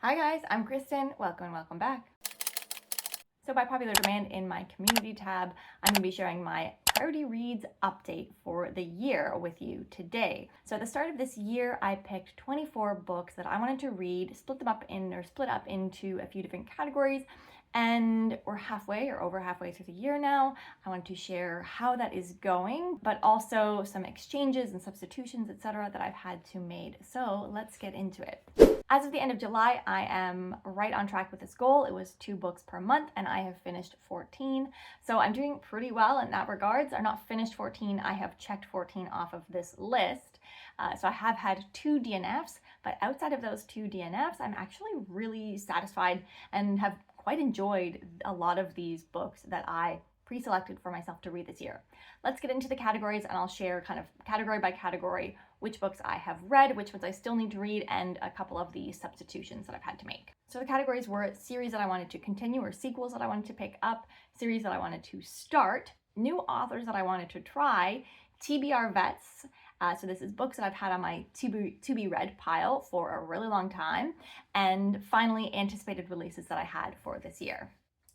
Hi guys, I'm Kristen. Welcome back. So by popular demand in my community tab, I'm going to be sharing my priority reads update for the year with you today. So at the start of this year, I picked 24 books that I wanted to read, split up into a few different categories. And we're halfway or over halfway through the year now. I wanted to share how that is going, but also some exchanges and substitutions, etc., that I've had to make. So let's get into it. As of the end of July, I am right on track with this goal. It was 2 books per month and I have finished 14. So I'm doing pretty well in that regards. I'm not finished 14, I have checked 14 off of this list. So I have had 2 DNFs, but outside of those 2 DNFs, I'm actually really satisfied and have quite enjoyed a lot of these books that I pre-selected for myself to read this year. Let's get into the categories and I'll share kind of category by category which books I have read, which ones I still need to read, and a couple of the substitutions that I've had to make. So the categories were series that I wanted to continue or sequels that I wanted to pick up, series that I wanted to start, new authors that I wanted to try, TBR Vets. So this is books that I've had on my to be read pile for a really long time, and finally anticipated releases that I had for this year.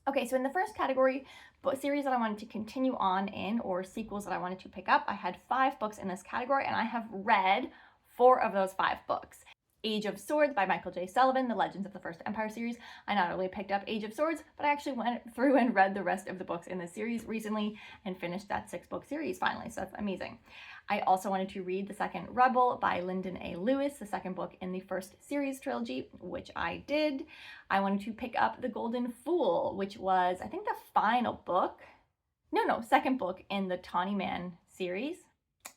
Okay, so in the first category, book series that I wanted to continue on in, or sequels that I wanted to pick up, I had 5 books in this category, and I have read 4 of those 5 books. Age of Swords by Michael J. Sullivan, the Legends of the First Empire series. I not only picked up Age of Swords, but I actually went through and read the rest of the books in this series recently and finished that 6-book series finally, so that's amazing. I also wanted to read The Second Rebel by Lyndon A. Lewis, the second book in the first series trilogy, which I did. I wanted to pick up The Golden Fool, which was, I think, the final book. Second book in the Tawny Man series.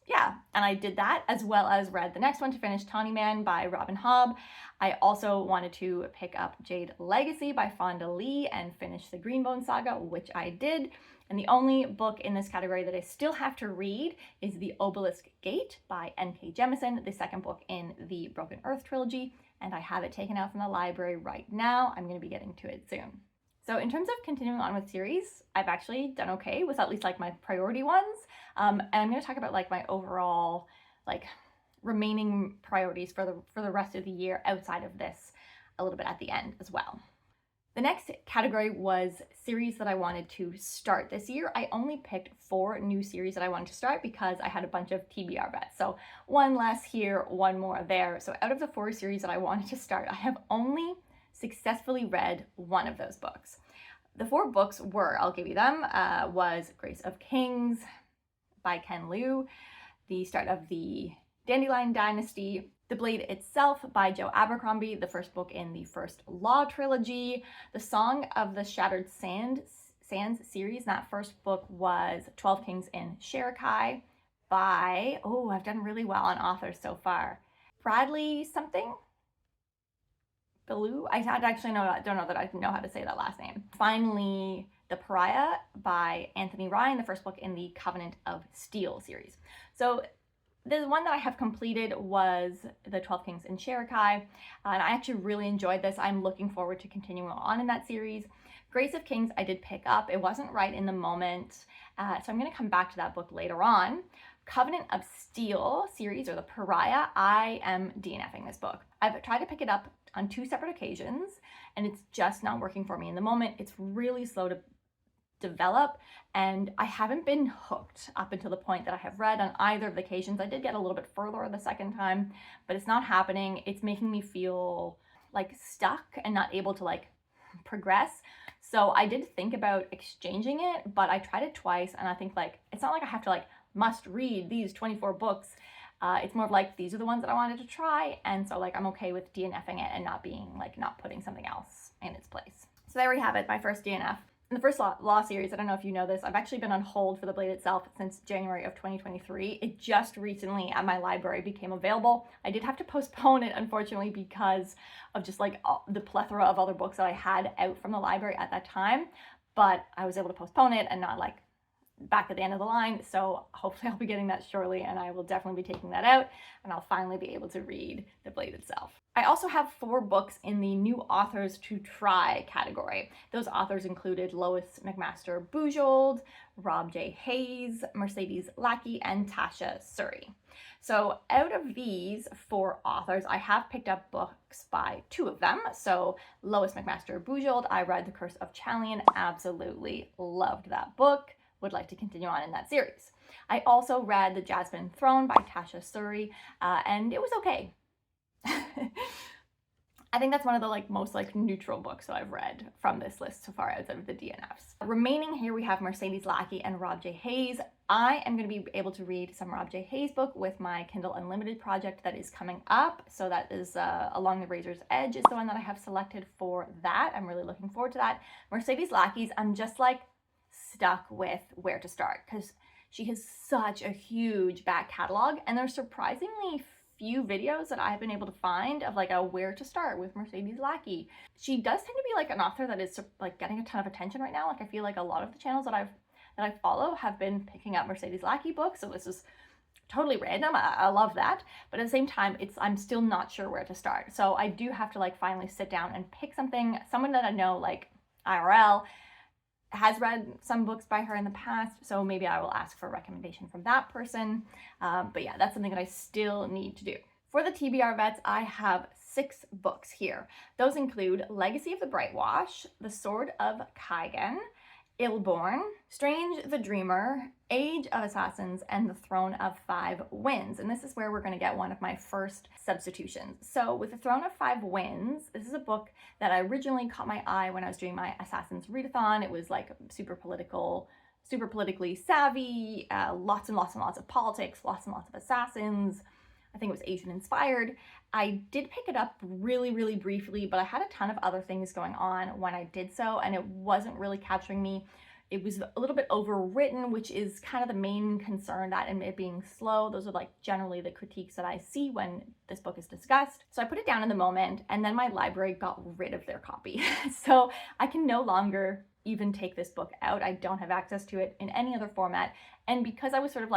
Yeah, and I did that, as well as read the next one to finish, Tawny Man by Robin Hobb. I also wanted to pick up Jade Legacy by Fonda Lee and finish the Greenbone Saga, which I did. And the only book in this category that I still have to read is The Obelisk Gate by N.K. Jemisin, the second book in the Broken Earth trilogy, and I have it taken out from the library right now. I'm going to be getting to it soon. So in terms of continuing on with series, I've actually done okay with at least like my priority ones. And I'm going to talk about like my overall like remaining priorities for the rest of the year outside of this a little bit at the end as well. The next category was series that I wanted to start this year. I only picked 4 new series that I wanted to start because I had a bunch of TBR Vets. So 1 less here, 1 more there. So out of the 4 series that I wanted to start, I have only successfully read 1 of those books. The 4 books were, I'll give you them, was Grace of Kings by Ken Liu, the start of the Dandelion Dynasty, The Blade Itself by Joe Abercrombie, the first book in the First Law trilogy, The Song of the Shattered Sands series. That first book was 12 Kings in Sherikai by, I've done really well on authors so far, Bradley something? Bellew? I actually don't know that I know how to say that last name. Finally, The Pariah by Anthony Ryan, the first book in the Covenant of Steel series. So the one that I have completed was the 12 Kings in Sherikai, and I actually really enjoyed this. I'm looking forward to continuing on in that series. Grace of Kings I did pick up. It wasn't right in the moment, so I'm going to come back to that book later on. Covenant of Steel series, or The Pariah, I am DNFing this book. I've tried to pick it up on 2 separate occasions, and it's just not working for me in the moment. It's really slow to develop, and I haven't been hooked up until the point that I have read on either of the occasions. I did get a little bit further the second time, but it's not happening. It's making me feel like stuck and not able to like progress. So I did think about exchanging it, but I tried it twice, and I think like it's not like I have to like must read these 24 books. It's more of like these are the ones that I wanted to try, and so like I'm okay with DNFing it and not putting something else in its place. So there we have it, my first DNF. In the First Law series, I don't know if you know this, I've actually been on hold for The Blade Itself since January of 2023. It just recently at my library became available. I did have to postpone it, unfortunately, because of just like the plethora of other books that I had out from the library at that time, but I was able to postpone it and not like back at the end of the line. So hopefully I'll be getting that shortly, and I will definitely be taking that out, and I'll finally be able to read The Blade itself. I also have 4 books in the new authors to try category. Those authors included Lois McMaster Bujold, Rob J. Hayes, Mercedes Lackey, and Tasha Suri. So out of these 4 authors, I have picked up books by 2 of them. So Lois McMaster Bujold, I read The Curse of Chalian, absolutely loved that book, would like to continue on in that series. I also read The Jasmine Throne by Tasha Suri, and it was okay. I think that's one of the most neutral books that I've read from this list so far outside of the DNFs. Remaining here we have Mercedes Lackey and Rob J. Hayes. I am going to be able to read some Rob J. Hayes book with my Kindle Unlimited project that is coming up. So that is Along the Razor's Edge is the one that I have selected for that. I'm really looking forward to that. Mercedes Lackey's, I'm just stuck with where to start because she has such a huge back catalog, and there's surprisingly few videos that I've been able to find of a where to start with Mercedes Lackey. She does tend to be an author that is getting a ton of attention right now. I feel like a lot of the channels that I follow have been picking up Mercedes Lackey books, so this is totally random. I love that, but at the same time, I'm still not sure where to start. So I do have to finally sit down and pick someone that I know IRL has read some books by her in the past, so maybe I will ask for a recommendation from that person. But yeah, that's something that I still need to do. For the TBR Vets, I have 6 books here. Those include Legacy of the Brightwash, The Sword of Kaigen, Illborn, Strange the Dreamer, Age of Assassins, and The Throne of Five Winds. And this is where we're going to get one of my first substitutions. So with The Throne of Five Winds, this is a book that I originally caught my eye when I was doing my Assassins readathon. It was super politically savvy, lots and lots and lots of politics, lots and lots of assassins. I think it was Asian inspired. I did pick it up really, really briefly, but I had a ton of other things going on when I did so, and it wasn't really capturing me. It was a little bit overwritten, which is kind of the main concern, that and it being slow. Those are generally the critiques that I see when this book is discussed. So I put it down in the moment, and then my library got rid of their copy. So I can no longer even take this book out. I don't have access to it in any other format. And because I was sort of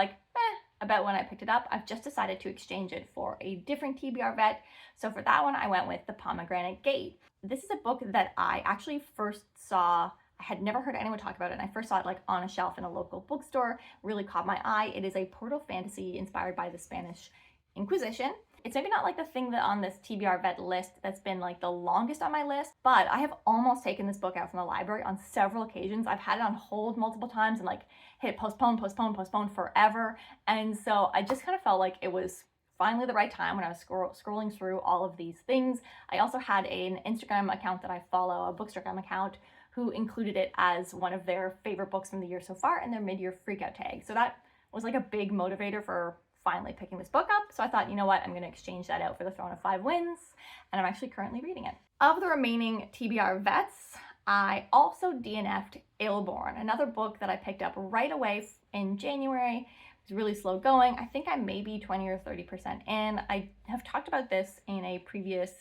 about when I picked it up, I've just decided to exchange it for a different TBR Vet. So for that one, I went with The Pomegranate Gate. This is a book that I actually first saw. I had never heard anyone talk about it, and I first saw it on a shelf in a local bookstore. Really caught my eye. It is a portal fantasy inspired by the Spanish Inquisition. It's maybe not the thing that on this TBR Vet list that's been the longest on my list, but I have almost taken this book out from the library on several occasions. I've had it on hold multiple times and hit postpone forever. And so I just kind of felt like it was finally the right time when I was scrolling through all of these things. I also had an Instagram account that I follow, a Bookstagram account, who included it as one of their favorite books from the year so far in their mid-year freakout tag. So that was a big motivator for finally picking this book up. So I thought, you know what, I'm going to exchange that out for The Throne of Five Winds, and I'm actually currently reading it. Of the remaining TBR Vets, I also DNF'd Illborn, another book that I picked up right away in January. It was really slow going. I think I'm maybe 20 or 30% in. I have talked about this in a previous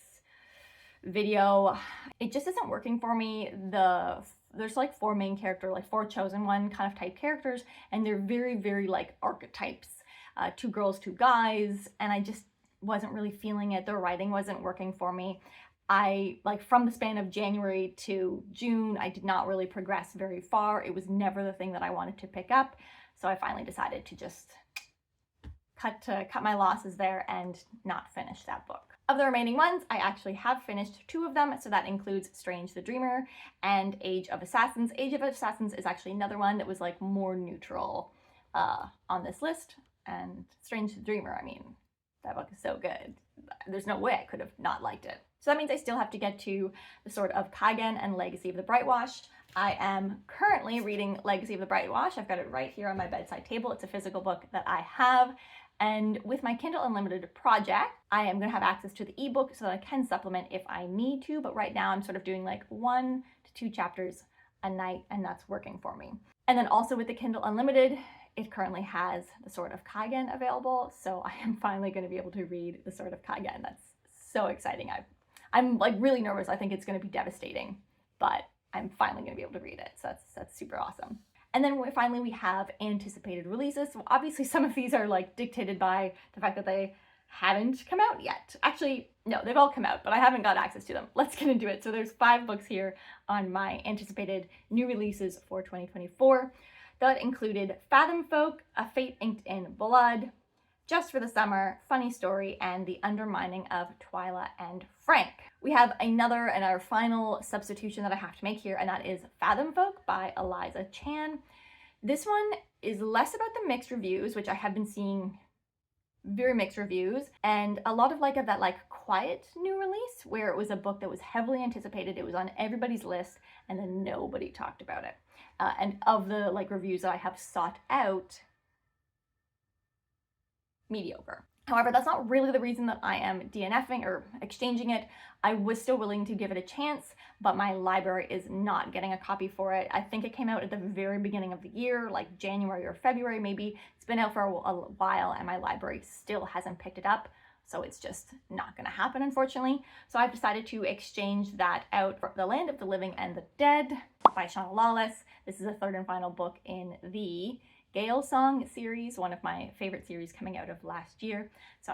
video. It just isn't working for me. There's 4 main characters, 4 chosen one kind of type characters, and they're very, very archetypes. 2 girls, 2 guys, and I just wasn't really feeling it. The writing wasn't working for me. I, from the span of January to June, I did not really progress very far. It was never the thing that I wanted to pick up. So I finally decided to just cut my losses there and not finish that book. Of the remaining ones, I actually have finished 2 of them. So that includes Strange the Dreamer and Age of Assassins. Age of Assassins is actually another one that was more neutral on this list. And Strange the Dreamer, I mean, that book is so good. There's no way I could have not liked it. So that means I still have to get to The Sword of Kaigen and Legacy of the Brightwash. I am currently reading Legacy of the Brightwash. I've got it right here on my bedside table. It's a physical book that I have. And with my Kindle Unlimited project, I am going to have access to the ebook so that I can supplement if I need to. But right now I'm sort of doing 1 to 2 chapters a night, and that's working for me. And then also with the Kindle Unlimited, it currently has The Sword of Kaigen available, so I am finally going to be able to read The Sword of Kaigen. That's so exciting. I'm really nervous. I think it's going to be devastating, but I'm finally going to be able to read it, so that's super awesome. And then finally we have anticipated releases. So obviously some of these are like dictated by the fact that they haven't come out yet. Actually, no, they've all come out, but I haven't got access to them. Let's get into it. So there's 5 books here on my anticipated new releases for 2024. That included Fathom Folk, A Fate Inked in Blood, Just for the Summer, Funny Story, and The Undermining of Twyla and Frank. We have another and our final substitution that I have to make here, and that is Fathom Folk by Eliza Chan. This one is less about the mixed reviews, which I have been seeing very mixed reviews, and a lot of that quiet new release where it was a book that was heavily anticipated, it was on everybody's list, and then nobody talked about it. And of the reviews that I have sought out, mediocre. However, that's not really the reason that I am DNFing or exchanging it. I was still willing to give it a chance, but my library is not getting a copy for it. I think it came out at the very beginning of the year, like January or February maybe. It's been out for a while and my library still hasn't picked it up. So it's just not going to happen, unfortunately. So I've decided to exchange that out for The Land of the Living and the Dead by Shauna Lawless. This is the 3rd and final book in the Gale Song series, one of my favorite series coming out of last year. So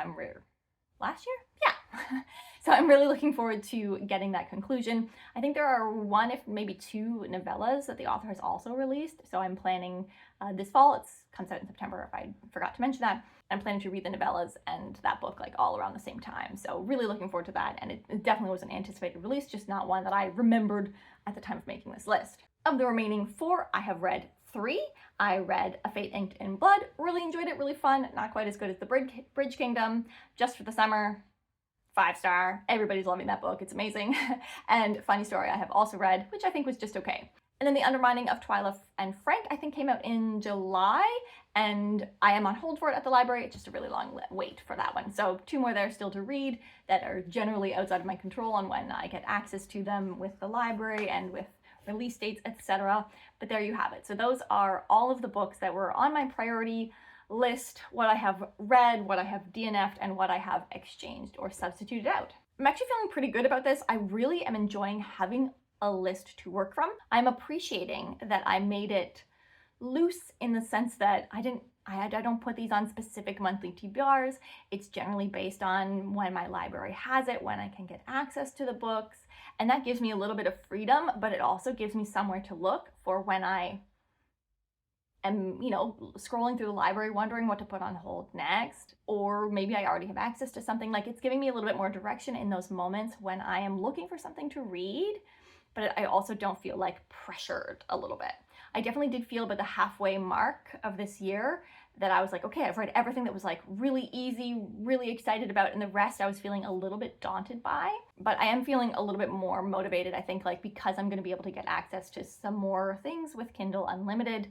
last year? Yeah. So I'm really looking forward to getting that conclusion. I think there are 1, if maybe 2 novellas that the author has also released. So I'm planning this fall, it comes out in September if I forgot to mention that. I'm planning to read the novellas and that book all around the same time. So really looking forward to that. And it definitely was an anticipated release, just not one that I remembered at the time of making this list. Of the remaining 4, I have read 3. I read A Fate Inked in Blood, really enjoyed it, really fun, not quite as good as The Bridge Kingdom. Just for the Summer, 5-star, everybody's loving that book, it's amazing. And Funny Story I have also read, which I think was just okay. And then The Undermining of Twyla and Frank, I think came out in July, and I am on hold for it at the library. It's just a really long wait for that one. So 2 more there still to read that are generally outside of my control on when I get access to them with the library and with release dates, etc. But there you have it. So those are all of the books that were on my priority list, what I have read, what I have DNF'd, and what I have exchanged or substituted out. I'm actually feeling pretty good about this. I really am enjoying having a list to work from. I'm appreciating that I made it loose in the sense that I don't put these on specific monthly TBRs. It's generally based on when my library has it, when I can get access to the books. And that gives me a little bit of freedom, but it also gives me somewhere to look for when I am, scrolling through the library wondering what to put on hold next, or maybe I already have access to something. It's giving me a little bit more direction in those moments when I am looking for something to read, but I also don't feel pressured a little bit. I definitely did feel about the halfway mark of this year that I was okay, I've read everything that was really easy, really excited about, and the rest I was feeling a little bit daunted by. But I am feeling a little bit more motivated, I think, because I'm going to be able to get access to some more things with Kindle Unlimited.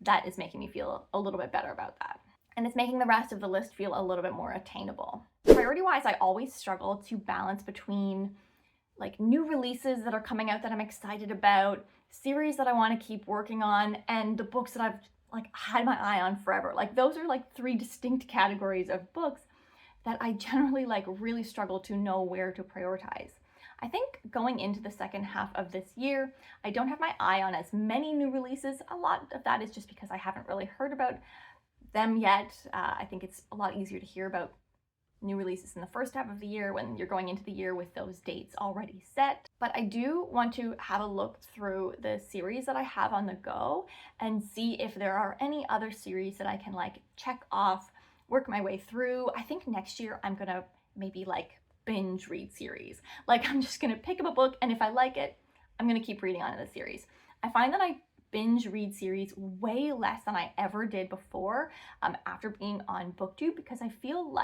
That is making me feel a little bit better about that. And it's making the rest of the list feel a little bit more attainable. Priority-wise, I always struggle to balance between new releases that are coming out that I'm excited about, series that I want to keep working on, and the books that I've had my eye on forever. Those are 3 distinct categories of books that I generally really struggle to know where to prioritize. I think going into the second half of this year, I don't have my eye on as many new releases. A lot of that is just because I haven't really heard about them yet. I think it's a lot easier to hear about new releases in the first half of the year when you're going into the year with those dates already set. But I do want to have a look through the series that I have on the go and see if there are any other series that I can check off, work my way through. I think next year I'm gonna maybe binge read series. I'm just gonna pick up a book, and if I like it, I'm gonna keep reading on the series. I find that I binge read series way less than I ever did before after being on BookTube, because I feel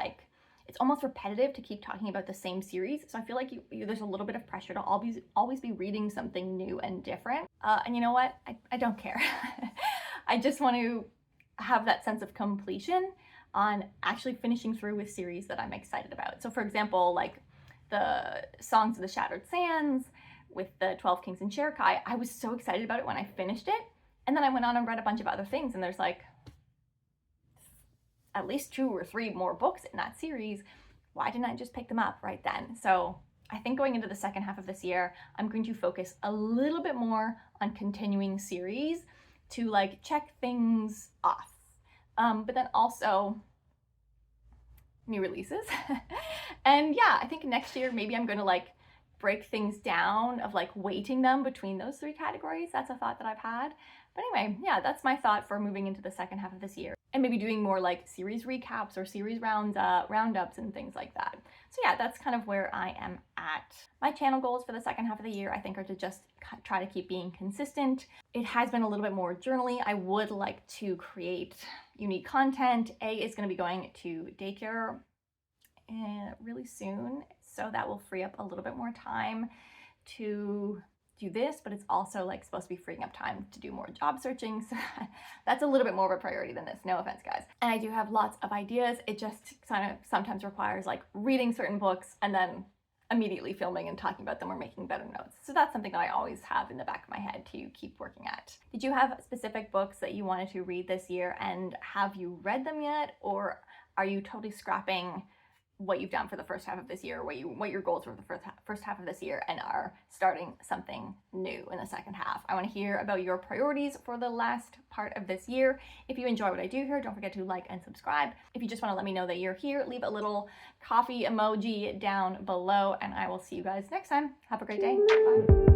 it's almost repetitive to keep talking about the same series. So I feel there's a little bit of pressure to always be reading something new and different. And you know what? I don't care. I just want to have that sense of completion on actually finishing through with series that I'm excited about. So for example, the Songs of the Shattered Sands with the 12 Kings and Sherkai, I was so excited about it when I finished it. And then I went on and read a bunch of other things, and there's at least 2 or 3 more books in that series. Why didn't I just pick them up right then? So I think going into the second half of this year, I'm going to focus a little bit more on continuing series to like check things off. But then also new releases. And yeah, I think next year maybe I'm going to like break things down of like weighting them between those 3 categories. That's a thought that I've had. But anyway, yeah, that's my thought for moving into the second half of this year, and maybe doing more like series recaps or series roundups and things like that. So yeah, that's kind of where I am at. My channel goals for the second half of the year, I think, are to just try to keep being consistent. It has been a little bit more journaling. I would like to create unique content. A is going to be going to daycare really soon, so that will free up a little bit more time to do this, but it's also like supposed to be freeing up time to do more job searching, so that's a little bit more of a priority than this, no offense guys. And I do have lots of ideas. It just kind of sometimes requires like reading certain books and then immediately filming and talking about them or making better notes. So that's something that I always have in the back of my head to keep working at. Did you have specific books that you wanted to read this year, and have you read them yet, or are you totally scrapping what you've done for the first half of this year, what your goals were for the first half of this year, and are starting something new in the second half? I want to hear about your priorities for the last part of this year. If you enjoy what I do here, don't forget to like and subscribe. If you just want to let me know that you're here, leave a little coffee emoji down below, and I will see you guys next time. Have a great day. Bye.